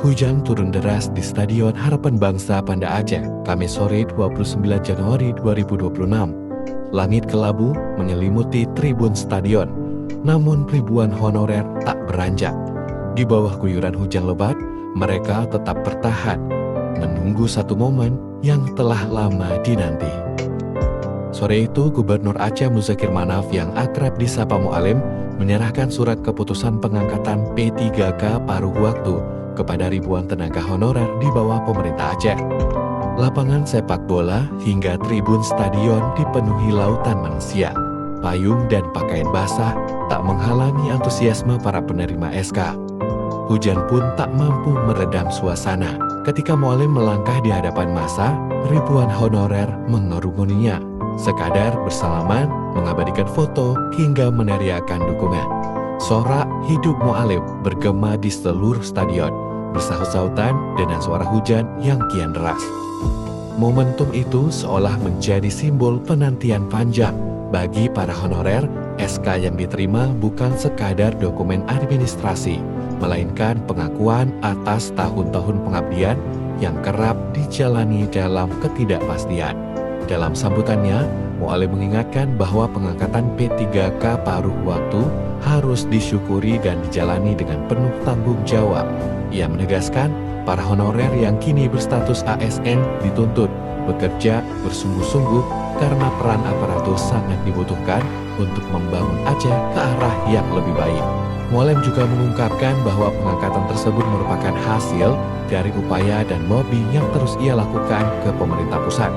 Hujan turun deras di Stadion Harapan Bangsa Banda Aceh, Kamis sore 29 Januari 2026. Langit kelabu menyelimuti tribun stadion, namun ribuan honorer tak beranjak. Di bawah guyuran hujan lebat, mereka tetap bertahan, menunggu satu momen yang telah lama dinanti. Sore itu, Gubernur Aceh Muzakir Manaf yang akrab disapa Mualim menyerahkan surat keputusan pengangkatan P3K paruh waktu kepada ribuan tenaga honorer di bawah pemerintah Aceh. Lapangan sepak bola hingga tribun stadion dipenuhi lautan manusia. Payung dan pakaian basah tak menghalangi antusiasme para penerima SK. Hujan pun tak mampu meredam suasana. Ketika Mualim melangkah di hadapan massa, ribuan honorer mengerumuninya. Sekadar bersalaman, mengabadikan foto, hingga meneriakkan dukungan. Sorak hidup Mualim bergema di seluruh stadion, bersaut-sautan dengan suara hujan yang kian deras. Momentum itu seolah menjadi simbol penantian panjang bagi para honorer. SK yang diterima bukan sekadar dokumen administrasi, melainkan pengakuan atas tahun-tahun pengabdian yang kerap dijalani dalam ketidakpastian. Dalam sambutannya, Mualim mengingatkan bahwa pengangkatan P3K paruh waktu harus disyukuri dan dijalani dengan penuh tanggung jawab. Ia menegaskan, para honorer yang kini berstatus ASN dituntut bekerja bersungguh-sungguh karena peran aparatur sangat dibutuhkan untuk membangun Aceh ke arah yang lebih baik. Mualim juga mengungkapkan bahwa pengangkatan tersebut merupakan hasil dari upaya dan lobby yang terus ia lakukan ke pemerintah pusat,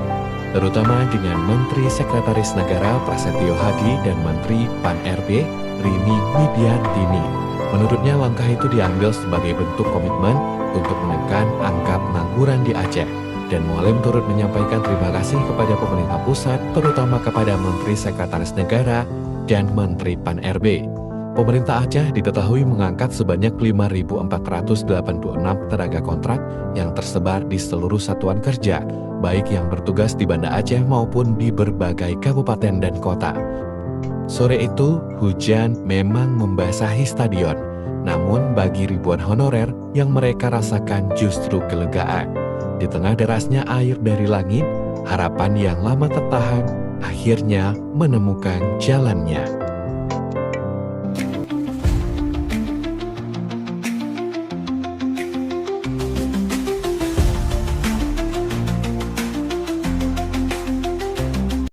terutama dengan Menteri Sekretaris Negara Prasetyo Hadi dan Menteri Pan-RB Rini Widiantini. Menurutnya langkah itu diambil sebagai bentuk komitmen untuk menekan angka pengangguran di Aceh. Dan Mualim turut menyampaikan terima kasih kepada pemerintah pusat, terutama kepada Menteri Sekretaris Negara dan Menteri Pan-RB. Pemerintah Aceh diketahui mengangkat sebanyak 5.486 tenaga kontrak yang tersebar di seluruh satuan kerja, baik yang bertugas di Banda Aceh maupun di berbagai kabupaten dan kota. Sore itu, hujan memang membasahi stadion, namun bagi ribuan honorer yang mereka rasakan justru kelegaan. Di tengah derasnya air dari langit, harapan yang lama tertahan akhirnya menemukan jalannya.